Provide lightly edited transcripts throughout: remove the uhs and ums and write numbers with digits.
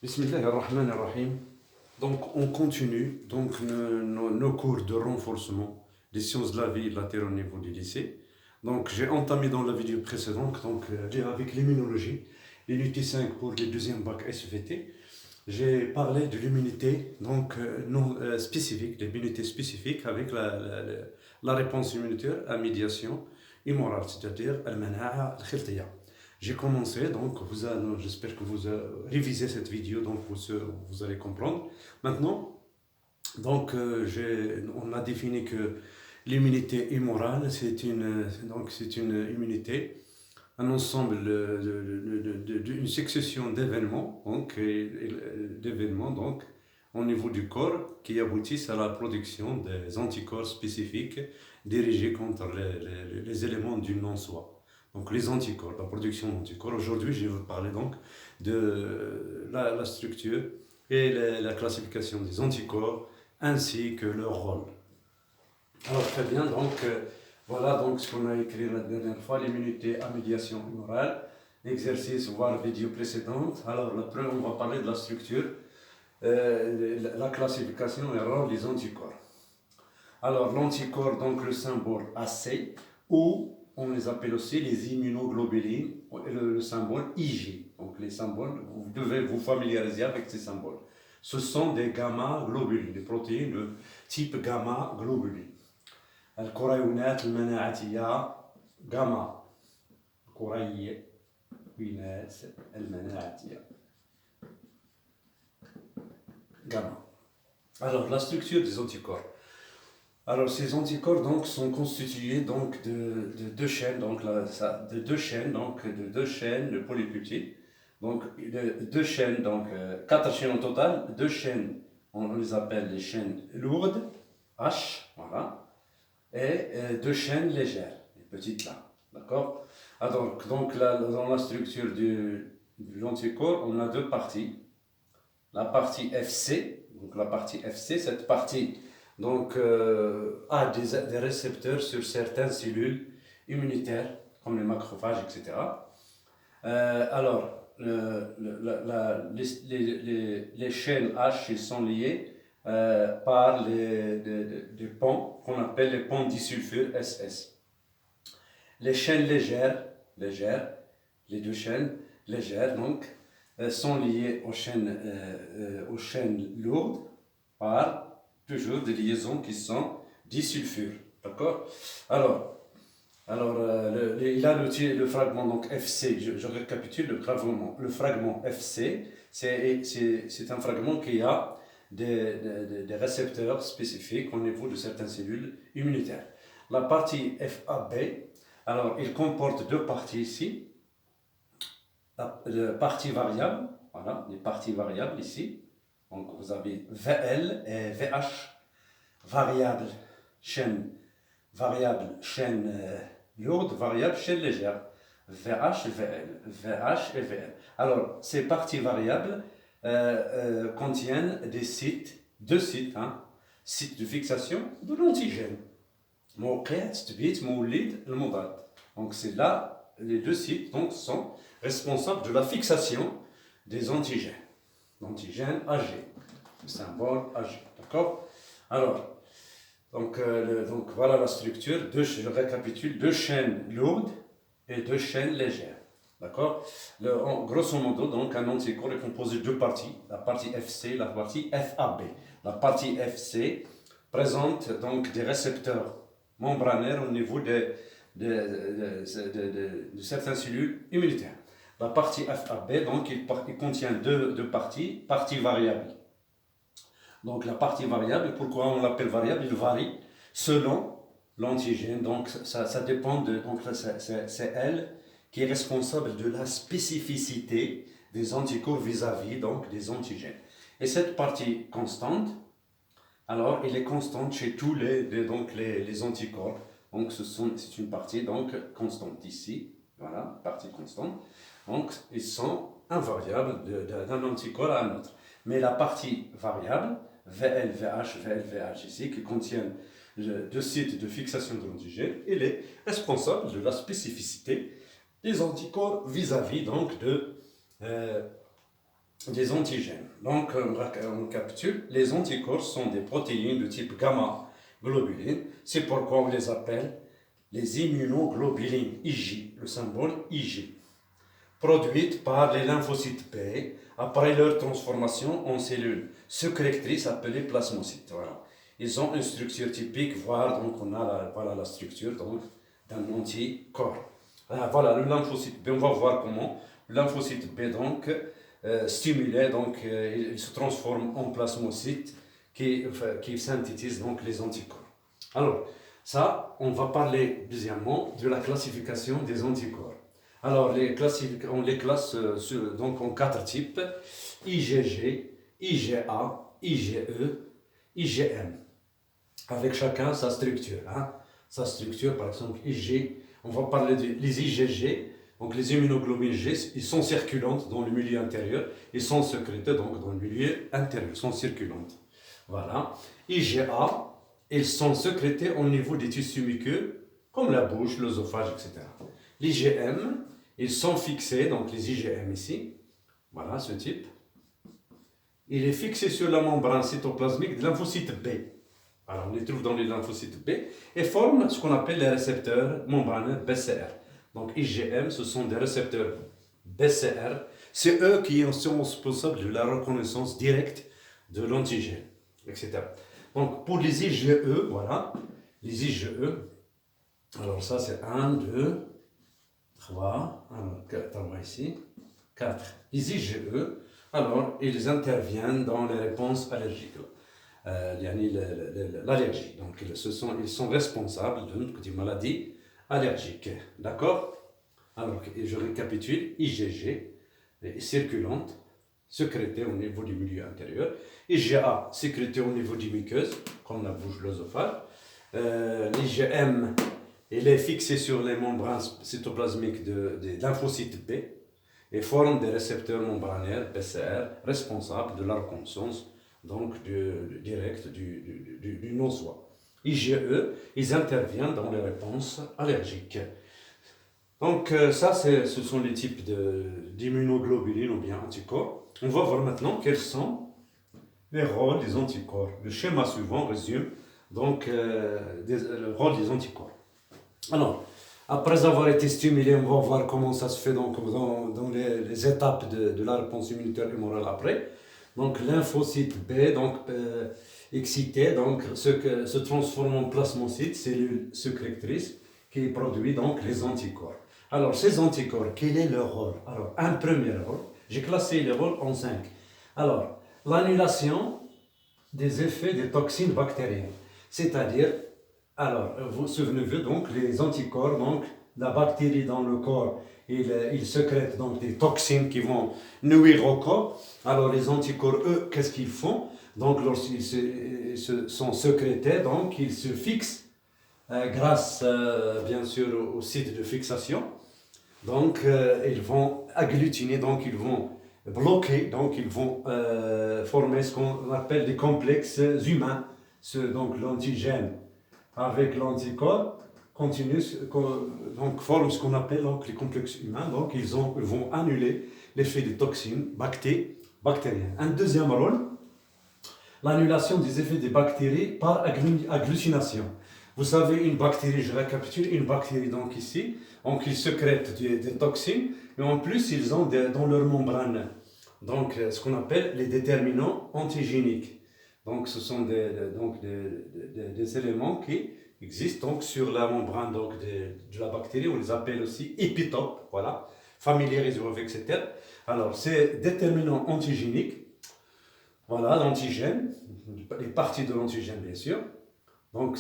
Bismillahirrahmanirrahim. Donc, on continue nos cours de renforcement des sciences de la vie et de la terre au niveau du lycée. Donc, j'ai entamé dans la vidéo précédente, avec l'immunologie, l'unité 5 pour les deuxièmes bac SVT. J'ai parlé de l'immunité non spécifique, l'immunité spécifique avec la réponse immunitaire à médiation immorale, c'est-à-dire al-mana'a al-khiltiyya. J'ai commencé, j'espère que vous révisez cette vidéo, donc vous allez comprendre. Maintenant, on a défini que l'immunité immorale, c'est une immunité, un ensemble d'une succession d'événements, au niveau du corps qui aboutissent à la production des anticorps spécifiques dirigés contre les éléments du non-soi. Donc les anticorps, la production d'anticorps. Aujourd'hui, je vais vous parler donc de la structure et la classification des anticorps ainsi que leur rôle. Alors très bien, voilà donc ce qu'on a écrit la dernière fois, l'immunité à médiation humorale, exercice voire vidéo précédente. Alors on va parler de la structure, la classification et le rôle des anticorps. Alors l'anticorps, donc le symbole AC, ou on les appelle aussi les immunoglobulines, le symbole IG. Donc les symboles, vous devez vous familiariser avec ces symboles. Ce sont des gamma-globulines, des protéines de type gamma-globulines. الكريونات المناعية gamma. الكريونات المناعية gamma. Alors la structure des anticorps. Alors ces anticorps donc sont constitués donc de deux chaînes, de deux chaînes de polypeptides. Donc deux chaînes, quatre chaînes au total, deux chaînes, on les appelle les chaînes lourdes, H, voilà, et deux chaînes légères, les petites là, d'accord. Alors dans la structure de l'anticorps, on a deux parties. La partie FC, cette partie a des récepteurs sur certaines cellules immunitaires, comme les macrophages, etc. Les chaînes H ils sont liées par des ponts qu'on appelle les ponts disulfure SS. Les chaînes légères, les deux chaînes légères, sont liées aux chaînes lourdes par toujours des liaisons qui sont disulfures. D'accord. Il a le fragment donc FC, je récapitule le fragment FC, c'est un fragment qui a des récepteurs spécifiques au niveau de certaines cellules immunitaires. La partie FAB, alors il comporte deux parties ici, la partie variable, voilà, les parties variables ici. Donc vous avez VL et VH, chaîne lourde, variable, chaîne légère. VH et VL, VH et VL. Alors, ces parties variables contiennent deux sites de fixation de l'antigène. Donc c'est là, les deux sites sont responsables de la fixation des antigènes. L'antigène AG, le symbole AG, d'accord. Alors, voilà la structure, je récapitule, deux chaînes lourdes et deux chaînes légères, d'accord. Grosso modo, donc un anticorps est composé de deux parties, la partie FC, la partie FAB. La partie FC présente donc des récepteurs membranaires au niveau de certaines cellules immunitaires. La partie FAB, donc, il contient deux parties, partie variable. Donc, la partie variable, pourquoi on l'appelle variable? Il varie selon l'antigène. Donc, ça dépend c'est elle qui est responsable de la spécificité des anticorps vis-à-vis des antigènes. Et cette partie constante, alors, elle est constante chez tous les anticorps. Donc, c'est une partie constante ici. Voilà, partie constante. Donc, ils sont invariables d'un anticorps à un autre. Mais la partie variable, VLVH, VLVH ici, qui contiennent deux sites de fixation de l'antigène, elle est responsable de la spécificité des anticorps vis-à-vis des antigènes. Donc, on récapitule, les anticorps sont des protéines de type gamma-globulines. C'est pourquoi on les appelle les immunoglobulines, IG, le symbole IG, produites par les lymphocytes B après leur transformation en cellules sécrétrices appelées plasmocytes. Voilà. Ils ont une structure typique, voire donc on a voilà, la structure donc, d'un anticorps. Voilà le lymphocyte B, on va voir comment le lymphocyte B donc stimulé, donc il se transforme en plasmocyte qui synthétise donc les anticorps. Alors, ça, on va parler deuxièmement de la classification des anticorps. Alors, on les classe donc en 4 types, IgG, IgA, IgE, IgM, avec chacun sa structure. Sa structure, par exemple, IG, on va parler des IgG, donc les immunoglobulines G, ils sont circulantes dans le milieu intérieur, ils sont sécrétées donc dans le milieu intérieur, ils sont circulantes. Voilà. IgA, ils sont sécrétés au niveau des tissus muqueux, comme la bouche, l'œsophage, etc. L'IgM, ils sont fixés, donc les IgM ici, voilà ce type, il est fixé sur la membrane cytoplasmique de lymphocyte B. Alors on les trouve dans les lymphocytes B et forment ce qu'on appelle les récepteurs membraneux BCR. Donc IgM, ce sont des récepteurs BCR, c'est eux qui sont responsables de la reconnaissance directe de l'antigène, etc. Donc pour les IgE, voilà, les IgE, alors ça c'est 1, 2, 3, alors 4 ici, 4. Les IgE, alors ils interviennent dans les réponses allergiques, l'allergie. Donc ils sont responsables de maladies allergiques. D'accord? Alors je récapitule, IgG, circulante, sécrétée au niveau du milieu intérieur. IgA, sécrétée au niveau du muqueuse, comme la bouche, l'œsophage. L'IgM, il est fixé sur les membranes cytoplasmiques des lymphocytes B et forme des récepteurs membranaires BCR responsables de la reconnaissance donc directe du non-soi. IgE, ils interviennent dans les réponses allergiques. Donc ça, ce sont les types d'immunoglobulines ou bien anticorps. On va voir maintenant quels sont les rôles des anticorps. Le schéma suivant résume donc le rôle des anticorps. Alors, après avoir été stimulé, on va voir comment ça se fait donc, dans les étapes de la réponse immunitaire humorale après. Donc lymphocyte B, donc excité, donc se transforme en plasmocyte, cellule sécrétrice, qui produit donc les anticorps. Alors ces anticorps, quel est leur rôle? Alors un premier rôle, j'ai classé les rôles en 5. Alors l'annulation des effets des toxines bactériennes, c'est-à-dire, alors vous souvenez-vous donc les anticorps, donc la bactérie dans le corps, il sécrète donc des toxines qui vont nuire au corps. Alors les anticorps, eux, qu'est-ce qu'ils font? Donc lorsqu'ils sont sécrétés, donc ils se fixent grâce bien sûr au site de fixation. Donc ils vont agglutiner, donc ils vont bloquer, donc ils vont former ce qu'on appelle des complexes humains. Donc l'antigène avec l'anticorps donc forment ce qu'on appelle donc, les complexes humains. Donc ils vont annuler l'effet des toxines bactériennes. Un deuxième rôle, l'annulation des effets des bactéries par agglutination. Vous savez, une bactérie, je récapitule, une bactérie donc ici, donc ils sécrètent des toxines, mais en plus ils ont dans leur membrane donc ce qu'on appelle les déterminants antigéniques. Donc ce sont des éléments qui existent donc sur la membrane donc, de la bactérie, on les appelle aussi épitopes, voilà, familiarisés avec ces termes. Alors ces déterminants antigéniques, voilà l'antigène, les parties de l'antigène bien sûr, donc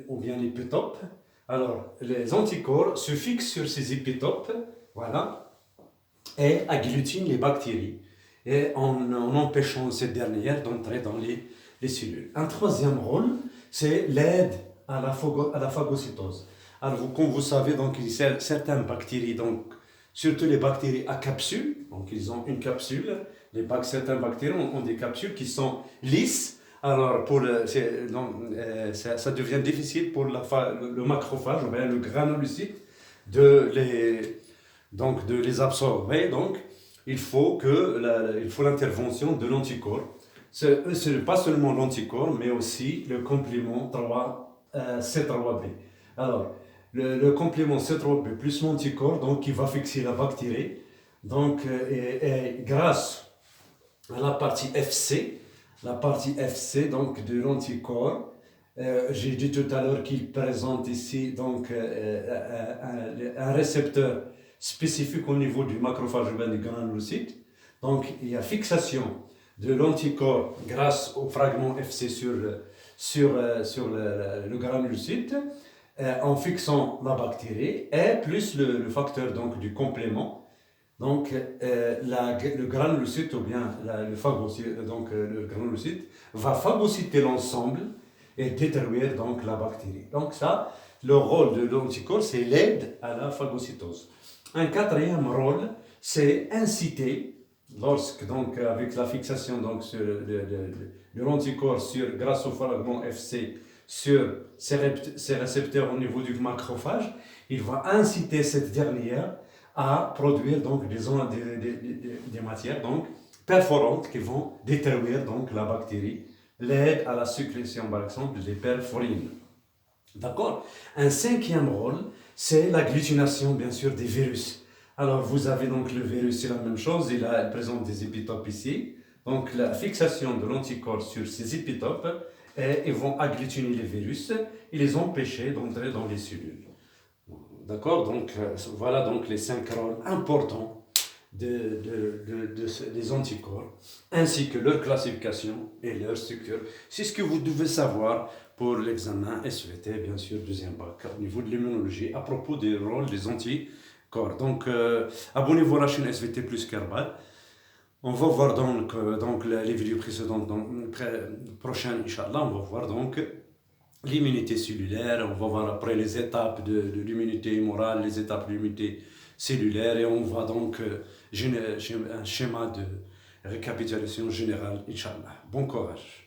ou bien l'épitope. Alors les anticorps se fixent sur ces épitopes, voilà, et agglutinent les bactéries, et en empêchant ces dernières d'entrer dans les cellules. Un troisième rôle, c'est l'aide à la phagocytose. Alors comme vous savez, donc, il y a certaines bactéries, donc, surtout les bactéries à capsule, donc ils ont une capsule, certaines bactéries ont des capsules qui sont lisses. Alors ça devient difficile pour le macrophage, ou bien le granulocyte, de les absorber. Donc il faut l'intervention de l'anticorps. C'est pas seulement l'anticorps, mais aussi le complément 3, C3B. Alors, le complément C3B plus l'anticorps, donc qui va fixer la bactérie, donc, et grâce à la partie FC donc de l'anticorps, j'ai dit tout à l'heure qu'il présente ici donc un récepteur spécifique au niveau du macrophage ou du granulocyte. Donc il y a fixation de l'anticorps grâce au fragment FC sur le granulocyte en fixant la bactérie et plus le facteur donc, du complément. Donc, le granulocyte ou bien le granulocyte va phagocyter l'ensemble et détruire donc la bactérie. Donc ça, le rôle de l'anticorps, c'est l'aide à la phagocytose. Un quatrième rôle, c'est inciter, donc avec la fixation donc, de l'anticorps grâce au fragment FC sur ces récepteurs au niveau du macrophage, il va inciter cette dernière à produire donc des matières donc, perforantes qui vont détruire donc, la bactérie, l'aide à la sécrétion par exemple des perforines. D'accord? Un cinquième rôle, c'est l'agglutination bien sûr des virus. Alors vous avez donc le virus, c'est la même chose, il présente des épitopes ici. Donc la fixation de l'anticorps sur ces épitopes, et ils vont agglutiner les virus et les empêcher d'entrer dans les cellules. D'accord? Donc, voilà donc les 5 rôles importants des anticorps, ainsi que leur classification et leur structure. C'est ce que vous devez savoir pour l'examen SVT, bien sûr, deuxième bac, au niveau de l'immunologie, à propos des rôles des anticorps. Donc, abonnez-vous à la chaîne SVT plus Kerbal. On va voir donc les vidéos précédentes, prochaines, Inch'Allah, on va voir donc l'immunité cellulaire, on va voir après les étapes de l'immunité morale, les étapes de l'immunité cellulaire, et on va donc un schéma de récapitulation générale, Inch'Allah. Bon courage.